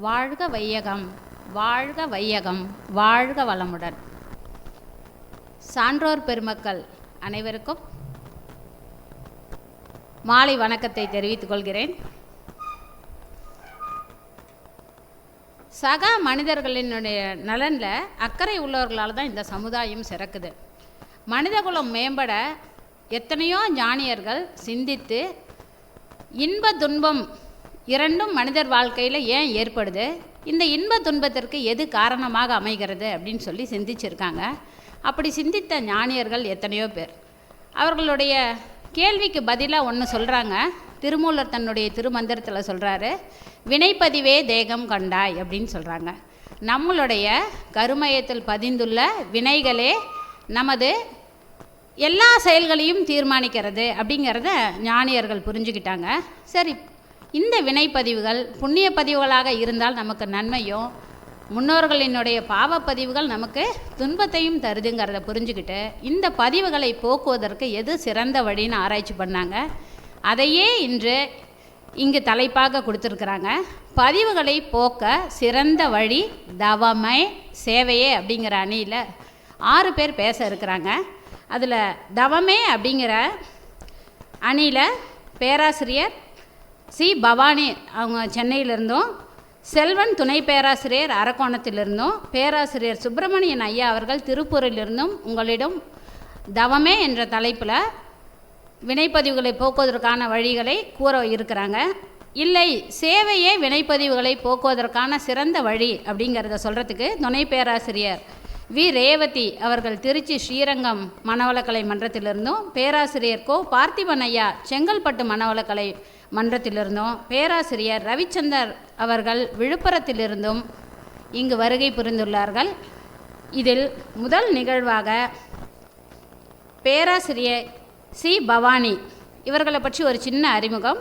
வாழ்க வையகம், வாழ்க வையகம், வாழ்க வளமுடன். சான்றோர் பெருமக்கள் அனைவருக்கும் மாலை வணக்கத்தை தெரிவித்துக் கொள்கிறேன். சக மனிதர்களினுடைய நலனில் அக்கறை உள்ளவர்களால் தான் இந்த சமுதாயம் சிறக்குது. மனிதகுலம் மேம்பட எத்தனையோ ஞானியர்கள் சிந்தித்து இன்ப துன்பம் இரண்டும் மனிதர் வாழ்க்கையில் ஏன் ஏற்படுது, இந்த இன்ப துன்பத்திற்கு எது காரணமாக அமைகிறது அப்படின்னு சொல்லி சிந்திச்சிருக்காங்க. அப்படி சிந்தித்த ஞானியர்கள் எத்தனையோ பேர். அவர்களுடைய கேள்விக்கு பதிலாக ஒன்று சொல்கிறாங்க. திருமூலர் தன்னுடைய திருமந்திரத்தில் சொல்கிறாரு, வினைப்பதிவே தேகம் கண்டாய் அப்படின்னு சொல்கிறாங்க. நம்மளுடைய கருமையத்தில் பதிந்துள்ள வினைகளே நமது எல்லா செயல்களையும் தீர்மானிக்கிறது அப்படிங்கிறத ஞானியர்கள் புரிஞ்சுக்கிட்டாங்க. சரி, இந்த வினைப்பதிவுகள் புண்ணிய பதிவுகளாக இருந்தால் நமக்கு நன்மையும், முன்னோர்களினுடைய பாவப்பதிவுகள் நமக்கு துன்பத்தையும் தருதுங்கிறத புரிஞ்சுக்கிட்டு இந்த பதிவுகளை போக்குவதற்கு எது சிறந்த வழின்னு ஆராய்ச்சி பண்ணாங்க. அதையே இன்று இங்கு தலைப்பாக கொடுத்துருக்குறாங்க. பதிவுகளை போக்க சிறந்த வழி தவமே சேவையே அப்படிங்கிற அணியில் 6 பேர் பேச இருக்கிறாங்க. அதில் தவமே அப்படிங்கிற அணியில் பேராசிரியர் சி பவானி அவங்க சென்னையிலிருந்தும், செல்வன் துணை பேராசிரியர் அரக்கோணத்திலிருந்தும், பேராசிரியர் சுப்பிரமணியன் ஐயா அவர்கள் திருப்பூரிலிருந்தும் உங்களிடம் தவமே என்ற தலைப்பில் வினைப்பதிவுகளை போக்குவதற்கான வழிகளை கூற இருக்கிறாங்க. இல்லை, சேவையே வினைப்பதிவுகளை போக்குவதற்கான சிறந்த வழி அப்படிங்கிறத சொல்கிறதுக்கு துணை பேராசிரியர் வி ரேவதி அவர்கள் திருச்சி ஸ்ரீரங்கம் மனவளக்கலை மன்றத்திலிருந்தும், பேராசிரியர் கோ பார்த்திபன் ஐயா செங்கல்பட்டு மனவளக்கலை மன்றத்திலிருந்தும், பேராசிரியர் ரவிச்சந்தர் அவர்கள் விழுப்புரத்திலிருந்தும் இங்கு வருகை புரிந்துள்ளார்கள். இதில் முதல் நிகழ்வாக பேராசிரியர் சி பவானி இவர்களை பற்றி ஒரு சின்ன அறிமுகம்.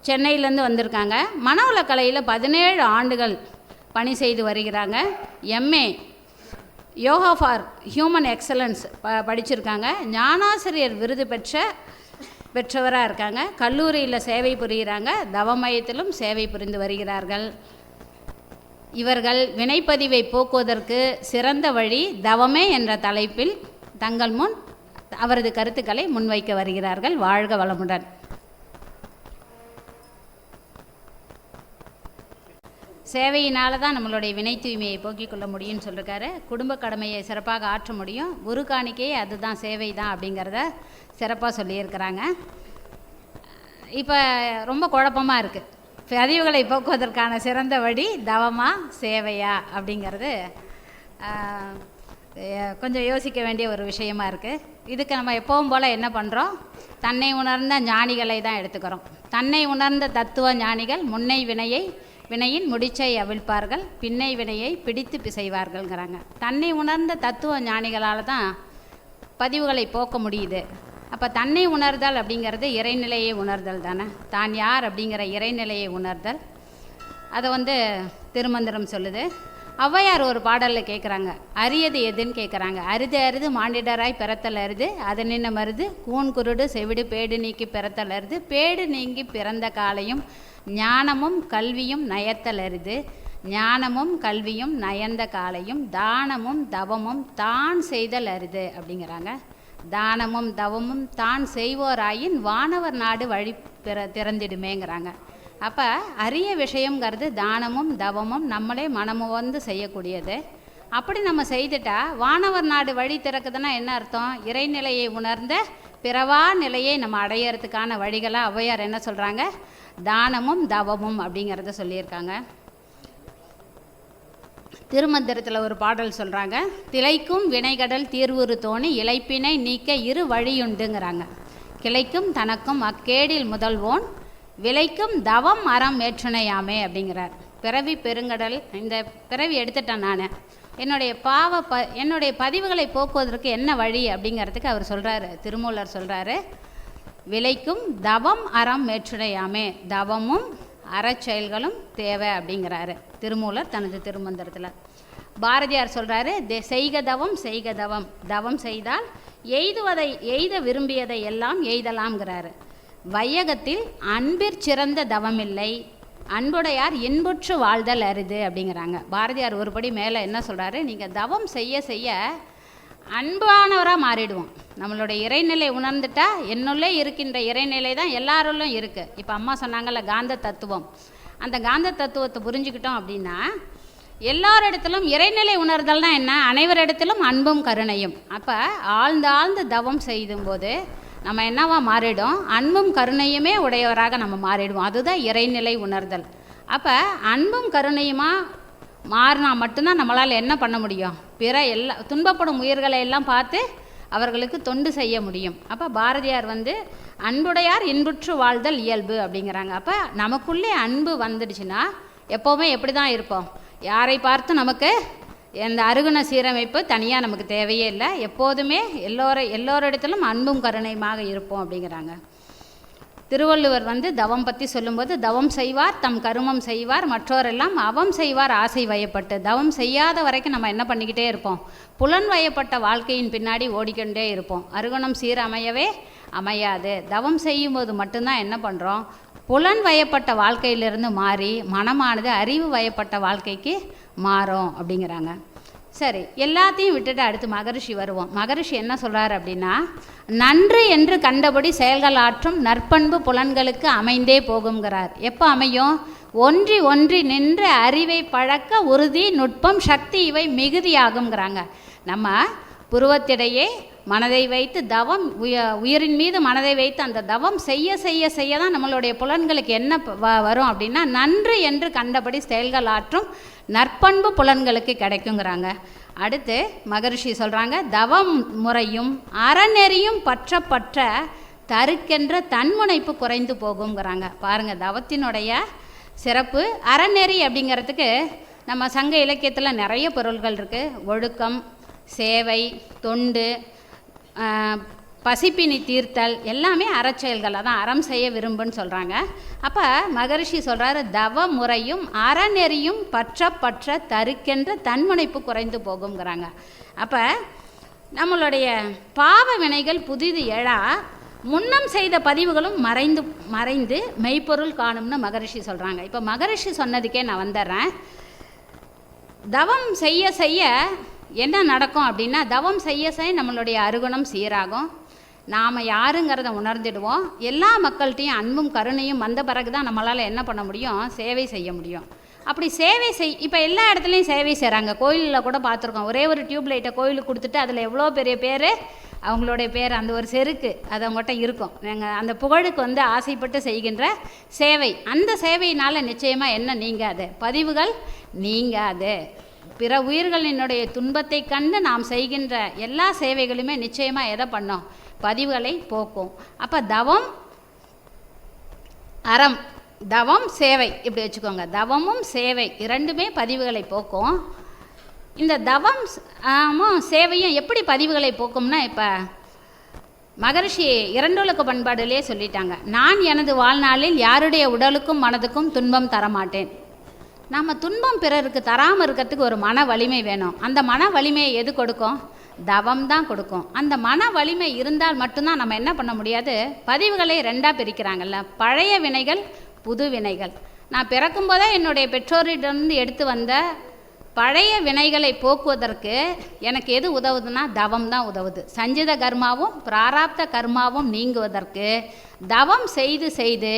சென்னையிலேருந்து வந்திருக்காங்க. மனவளக்கலையில் 17 ஆண்டுகள் பணி செய்து வருகிறாங்க. MA yoga for human excellence படிச்சிருக்காங்க. ஞானாசிரியர் விருது பெற்றவராக இருக்காங்க. கல்லூரியில் சேவை புரிகிறாங்க. தவமயத்திலும் சேவை புரிந்து வருகிறார்கள். இவர்கள் வினைப்பதிவை போக்குவதற்கு சிறந்த வழி தவமே என்ற தலைப்பில் தங்கள் முன் அவரது கருத்துக்களை முன்வைக்க வருகிறார்கள். வாழ்க வளமுடன். சேவையினால தான் நம்மளுடைய வினை தூய்மையை போக்கிக் கொள்ள முடியும்னு சொல்லியிருக்காரு. குடும்ப கடமையை சிறப்பாக ஆற்ற முடியும். குரு காணிக்கையே அதுதான், சேவை தான் அப்படிங்கிறத சிறப்பாக சொல்லியிருக்கிறாங்க. இப்போ ரொம்ப குழப்பமாக இருக்குது. பதிவுகளை போக்குவதற்கான சிறந்த வழி தவமா சேவையா அப்படிங்கிறது கொஞ்சம் யோசிக்க வேண்டிய ஒரு விஷயமா இருக்குது. இதுக்கு நம்ம எப்பவும் போல் என்ன பண்ணுறோம், தன்னை உணர்ந்த ஞானிகளை தான் எடுத்துக்கிறோம். தன்னை உணர்ந்த தத்துவ ஞானிகள் முன்னை வினையின் முடிச்சை அவிழ்ப்பார்கள், பின்னை வினையை பிடித்து பிசைவார்கள்ங்கிறாங்க. தன்னை உணர்ந்த தத்துவ ஞானிகளால் தான் பதிவுகளை போக்க முடியுது. அப்போ தன்னை உணர்தல் அப்படிங்கிறது இறைநிலையை உணர்தல் தானே. தான் யார் அப்படிங்கிற இறைநிலையை உணர்தல், அதை திருமந்திரம் சொல்லுது. ஔவையார் ஒரு பாடலில் கேட்குறாங்க, அரியது எதுன்னு கேட்குறாங்க. அரிது அரிது மாண்டிடராய் பிறத்தல் அரிது, அது நின்ன மருது கூன் குருடு செவிடு பேடு நீக்கி பிறத்தல் அரிது, பேடு நீங்கி பிறந்த காலையும் ஞானமும் கல்வியும் நயத்தல் அரிது, ஞானமும் கல்வியும் நயந்த காலையும் தானமும் தவமும் தான் செய்தல் அரிது அப்படிங்கிறாங்க. தானமும் தவமும் தான் செய்வோராயின் வானவர் நாடு வழி திறந்திடுமேங்கிறாங்க. அப்போ அரிய விஷயங்கிறது தானமும் தவமும் நம்மளே மனமுவந்து செய்யக்கூடியது. அப்படி நம்ம செய்துட்டா வானவர் நாடு வழி திறக்குதுன்னா என்ன அர்த்தம், இறைநிலையை உணர்ந்த பிறவா நிலையை நம்ம அடையிறதுக்கான வழிகளாக ஔவையார் என்ன சொல்கிறாங்க, தானமும் தவமும் அப்படிங்கிறத சொல்லியிருக்காங்க. திருமந்திரத்தில் ஒரு பாடல் சொல்கிறாங்க, திளைக்கும் வினைகடல் தீர்வுறு தோணி இளைப்பினை நீக்க 2 வழியுண்டுங்கிறாங்க. கிளைக்கும் தனக்கும் அக்கேடில் முதல்வோன் விளைக்கும் தவம் அறம் ஏற்றுணையாமே அப்படிங்கிறார். பிறவி பெருங்கடல், இந்த பிறவி எடுத்துட்டேன் நான், என்னுடைய பதிவுகளை போக்குவதற்கு என்ன வழி அப்படிங்கிறதுக்கு அவர் சொல்கிறாரு, திருமூலர் சொல்கிறாரு, விளைக்கும் தவம் அறம் ஏற்றுணையாமே, தவமும் அறச்செயல்களும் தேவை அப்படிங்கிறாரு திருமூலர் தனது திருமந்திரத்தில். பாரதியார் சொல்கிறாரு, செய்க தவம் செய்க தவம், தவம் செய்தால் எய்த விரும்பியதை எல்லாம் எய்தலாம்ங்கிறாரு. வையகத்தில் அன்பிற் சிறந்த தவமில்லை, அன்புடையார் இன்புற்று வாழ்தல் அரிது அப்படிங்கிறாங்க. பாரதியார் ஒருபடி மேலே என்ன சொல்கிறாரு, நீங்கள் தவம் செய்ய செய்ய அன்பானவராக மாறிடுவோம். நம்மளுடைய இறைநிலை உணர்ந்துட்டா என்னுள்ளே இருக்கின்ற இறைநிலை தான் எல்லாருள்ளும் இருக்குது. இப்போ அம்மா சொன்னாங்கல்ல காந்த தத்துவம், அந்த காந்த தத்துவத்தை புரிஞ்சுக்கிட்டோம் அப்படின்னா எல்லாரிடத்திலும் இறைநிலை உணர்தல்னா என்ன, அனைவரிடத்திலும் அன்பும் கருணையும். அப்போ ஆழ்ந்து தவம் செய்யும்போது நம்ம என்னவா மாறிடும், அன்பும் கருணையுமே உடையவராக நம்ம மாறிடுவோம். அதுதான் இறைநிலை உணர்தல். அப்போ அன்பும் கருணையுமா மாறினா மட்டும்தான் நம்மளால் என்ன பண்ண முடியும், பிற துன்பப்படும் உயிர்களை எல்லாம் பார்த்து அவர்களுக்கு தொண்டு செய்ய முடியும். அப்போ பாரதியார் அன்புடையார் இன்புற்று வாழ்தல் இயல்பு அப்படிங்கிறாங்க. அப்போ நமக்குள்ளே அன்பு வந்துடுச்சுன்னா எப்போவுமே எப்படி தான் இருப்போம், யாரை பார்த்து நமக்கு இந்த அருகுண சீரமைப்பு தனியாக நமக்கு தேவையே இல்லை, எப்போதுமே எல்லோரிடத்திலும் அன்பும் கருணையுமாக இருப்போம் அப்படிங்கிறாங்க. திருவள்ளுவர் தவம் பற்றி சொல்லும்போது, தவம் செய்வார் தம் கருமம் செய்வார் மற்றோரெல்லாம் அவம் செய்வார் ஆசை வயப்பட்டு. தவம் செய்யாத வரைக்கும் நம்ம என்ன பண்ணிக்கிட்டே இருப்போம், புலன் வயப்பட்ட வாழ்க்கையின் பின்னாடி ஓடிக்கொண்டே இருப்போம். அருகுணம் சீரமையவே அமையாது. தவம் செய்யும்போது மட்டும்தான் என்ன பண்ணுறோம், புலன் வயப்பட்ட வாழ்க்கையிலிருந்து மாறி மனமானது அறிவு வயப்பட்ட வாழ்க்கைக்கு மாறும் அப்படிங்கிறாங்க. சரி, எல்லாத்தையும் விட்டுட்டு அடுத்து மகரிஷி வருவோம். மகரிஷி என்ன சொல்கிறார் அப்படின்னா, நன்று என்று கண்டபடி செயல்கள் ஆற்றும் நற்பண்பு புலன்களுக்கு அமைந்தே போகுங்கிறார். எப்போ அமையும், ஒன்றி நின்று அறிவை பழக்க உறுதி நுட்பம் சக்தி இவை மிகுதியாகுங்கிறாங்க. நம்ம புருவத்திடையே மனதை வைத்து தவம் உயிரின் மீது மனதை வைத்து அந்த தவம் செய்ய செய்ய செய்ய தான் நம்மளுடைய புலன்களுக்கு என்ன வரும் அப்படின்னா, நன்று என்று கண்டபடி செயல்கள் ஆற்றும் நற்பண்பு புலன்களுக்கு கிடைக்குங்கிறாங்க. அடுத்து மகரிஷி சொல்கிறாங்க, தவம் முறையும் அறநெறியும் பற்ற தருக்கென்ற தன்முனைப்பு குறைந்து போகுங்கிறாங்க. பாருங்கள், தவத்தினுடைய சிறப்பு. அறநெறி அப்படிங்கிறதுக்கு நம்ம சங்க இலக்கியத்தில் நிறைய பொருள்கள் இருக்குது. ஒழுக்கம், சேவை, தொண்டு, பசிப்பினி தீர்த்தல் எல்லாமே அறச்செயல்கள். அதான் அறம் செய்ய விரும்புன்னு சொல்கிறாங்க. அப்போ மகரிஷி சொல்கிறாரு, தவ முறையும் அறநெறியும் பற்ற தருக்கென்ற தன்முனைப்பு குறைந்து போகுங்கிறாங்க. அப்போ நம்மளுடைய பாவ வினைகள் புதிது எழா முன்னம் செய்த பதிவுகளும் மறைந்து மெய்ப்பொருள் காணும்னு மகரிஷி சொல்கிறாங்க. இப்போ மகரிஷி சொன்னதுக்கே நான் வந்துடுறேன். தவம் செய்ய செய்ய என்ன நடக்கும் அப்படின்னா, தவம் செய்ய செய்ய நம்மளுடைய அருகுணம் சீராகும், நாம் யாருங்கிறத உணர்ந்துடுவோம். எல்லா மக்கள்கிட்டையும் அன்பும் கருணையும் வந்த பிறகு தான் நம்மளால் என்ன பண்ண முடியும், சேவை செய்ய முடியும். அப்படி சேவை இப்போ எல்லா இடத்துலையும் சேவை செய்கிறாங்க. கோயிலில் கூட பார்த்துருக்கோம், ஒரே ஒரு டியூப் லைட்டை கோயிலுக்கு கொடுத்துட்டு அதில் எவ்வளோ பெரிய பேர், அவங்களுடைய பேர், அந்த ஒரு செருக்கு அது அவங்ககிட்ட இருக்கும். நாங்கள் அந்த புகழுக்கு ஆசைப்பட்டு செய்கின்ற சேவை, அந்த சேவையினால் நிச்சயமாக என்ன நீங்காது, பதிவுகள் நீங்காது. பிற உயிர்களினுடைய துன்பத்தை கண்டு நாம் செய்கின்ற எல்லா சேவைகளுமே நிச்சயமாக எதை பண்ணோம், பதிவுகளை போக்கும். அப்போ தவம் அறம், தவம் சேவை இப்படி வச்சுக்கோங்க. தவமும் சேவை இரண்டுமே பதிவுகளை போக்கும். இந்த தவமும் சேவையும் எப்படி பதிவுகளை போக்கும்னா, இப்போ மகரிஷி இரண்டொழுக்க பண்பாடுலேயே சொல்லிட்டாங்க, நான் எனது வாழ்நாளில் யாருடைய உடலுக்கும் மனதுக்கும் துன்பம் தரமாட்டேன். நம்ம துன்பம் பிறருக்கு தராமல் இருக்கிறதுக்கு ஒரு மன வலிமை வேணும். அந்த மன வலிமையை எது கொடுக்கும், தவம் தான் கொடுக்கும். அந்த மன வலிமை இருந்தால் மட்டும்தான் நம்ம என்ன பண்ண முடியாது, பதிவுகளை ரெண்டாக பிரிக்கிறாங்கல்ல, பழைய வினைகள் புது வினைகள். நான் பிறக்கும்போதே என்னுடைய பெற்றோரிடமிருந்து எடுத்து வந்த பழைய வினைகளை போக்குவதற்கு எனக்கு எது உதவுதுன்னா, தவம் தான் உதவுது. சஞ்சித கர்மாவும் பிராராப்த கர்மாவும் நீங்குவதற்கு தவம் செய்து செய்து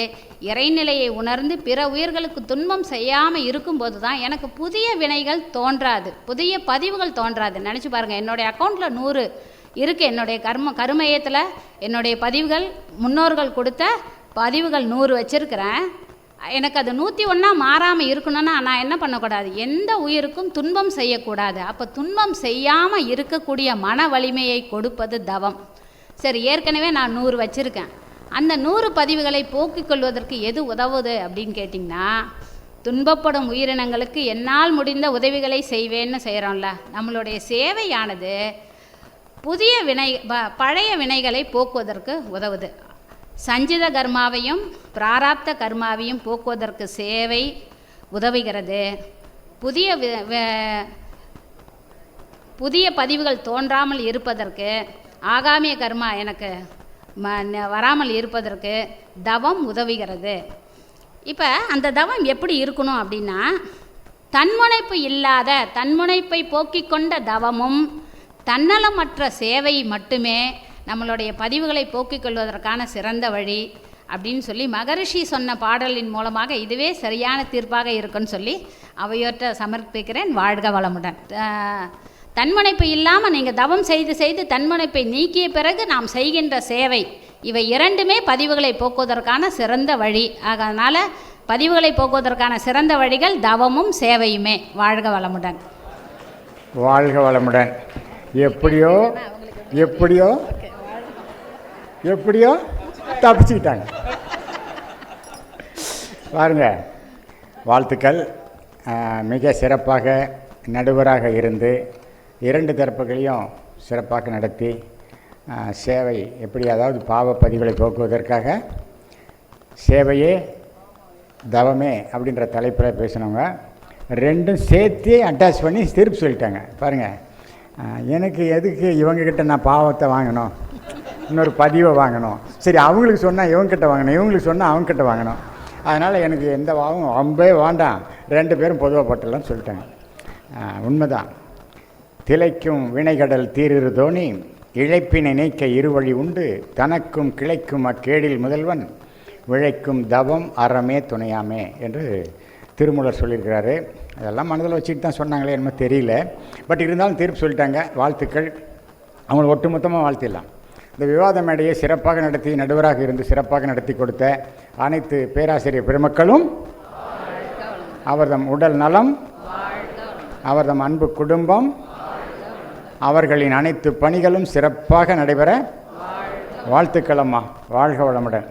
இறைநிலையை உணர்ந்து பிற உயிர்களுக்கு துன்பம் செய்யாமல் இருக்கும்போது தான் எனக்கு புதிய வினைகள் தோன்றாது, புதிய பதிவுகள் தோன்றாது. நினச்சி பாருங்கள், என்னுடைய அக்கௌண்ட்டில் 100 இருக்குது, என்னுடைய கருமையத்தில் என்னுடைய பதிவுகள், முன்னோர்கள் கொடுத்த பதிவுகள் 100 வச்சுருக்கிறேன். எனக்கு அது 101 மாறாமல் இருக்கணும்னா நான் என்ன பண்ணக்கூடாது, எந்த உயிருக்கும் துன்பம் செய்யக்கூடாது. அப்போ துன்பம் செய்யாமல் இருக்கக்கூடிய மன வலிமையை கொடுப்பது தவம். சரி, ஏற்கனவே நான் 100 வச்சுருக்கேன், அந்த 100 பதிவுகளை போக்கிக் கொள்வதற்கு எது உதவுது அப்படின்னு கேட்டிங்கன்னா, துன்பப்படும் உயிரினங்களுக்கு என்னால் முடிந்த உதவிகளை செய்வேன்னு செய்கிறோம்ல, நம்மளுடைய சேவையானது புதிய பழைய வினைகளை போக்குவதற்கு உதவுது. சஞ்சித கர்மாவையும் பிராராப்த கர்மாவையும் போக்குவதற்கு சேவை உதவுகிறது. புதிய பதிவுகள் தோன்றாமல் இருப்பதற்கு, ஆகாமிய கர்மா எனக்கு வராமல் இருப்பதற்கு தவம் உதவுகிறது. இப்போ அந்த தவம் எப்படி இருக்கணும் அப்படின்னா, தன்முனைப்பு இல்லாத, தன்முனைப்பை போக்கிக் கொண்ட தவமும் தன்னலமற்ற சேவை மட்டுமே நம்மளுடைய பதிவுகளை போக்கிக் கொள்வதற்கான சிறந்த வழி அப்படின்னு சொல்லி மகரிஷி சொன்ன பாடலின் மூலமாக இதுவே சரியான தீர்ப்பாக இருக்குன்னு சொல்லி அவையோற்ற சமர்ப்பிக்கிறேன். வாழ்க வளமுடன். தன்முனைப்பு இல்லாமல் நீங்கள் தவம் செய்து செய்து தன்முனைப்பை நீக்கிய பிறகு நாம் செய்கின்ற சேவை, இவை இரண்டுமே பதிவுகளை போக்குவதற்கான சிறந்த வழி. அதனால் பதிவுகளை போக்குவதற்கான சிறந்த வழிகள் தவமும் சேவையுமே. வாழ்க வளமுடன். வாழ்க வளமுடன். எப்படியோ எப்படியோ எப்படியோ தப்பிச்சுக்கிட்டாங்க பாருங்க. வாழ்த்துக்கள். மிக சிறப்பாக நடுவராக இருந்து இரண்டு தரப்புகளையும் சிறப்பாக நடத்தி சேவை எப்படி, அதாவது பாவ பதிவுகளை போக்குவதற்காக சேவையே தவமே அப்படின்ற தலைப்பில் பேசினவங்க ரெண்டும் சேர்த்து அட்டாச் பண்ணி திருப்பி சொல்லிட்டாங்க. பாருங்கள், எனக்கு எதுக்கு இவங்கக்கிட்ட நான் பாவத்தை வாங்கணும், இன்னொரு பதிவை வாங்கணும், சரி அவங்களுக்கு சொன்னால் இவங்ககிட்ட வாங்கணும், இவங்களுக்கு சொன்னால் அவங்கக்கிட்ட வாங்கணும், அதனால் எனக்கு எந்த பாவம் ரொம்பவே வேண்டாம், ரெண்டு பேரும் பொதுவாக போட்டலாம்னு சொல்லிட்டாங்க. உண்மைதான். திளைக்கும் வினைகடல் தீரிரு தோணி இழைப்பினை நீக்க இருவழி உண்டு, தனக்கும் கிளைக்கும் அக்கேடில் முதல்வன் விழைக்கும் தவம் அறமே துணையாமே என்று திருமூலர் சொல்லியிருக்கிறாரு. அதெல்லாம் மனதில் வச்சுட்டு தான் சொன்னாங்களே என்னமோ தெரியல. பட் இருந்தாலும் தீர்ப்பு சொல்லிட்டாங்க. வாழ்த்துக்கள். அவங்களை ஒட்டுமொத்தமாக வாழ்த்திடலாம். இந்த விவாத மேடையை சிறப்பாக நடத்தி நடுவராக இருந்து சிறப்பாக நடத்தி கொடுத்த அனைத்து பேராசிரியர் பெருமக்களும், அவர்தம் உடல் நலம், அவர்தம் அன்பு குடும்பம், அவர்களின் அனைத்து பணிகளும் சிறப்பாக நடைபெற வாழ்த்துக்கள் அம்மா. வாழ்க வளமுடன்.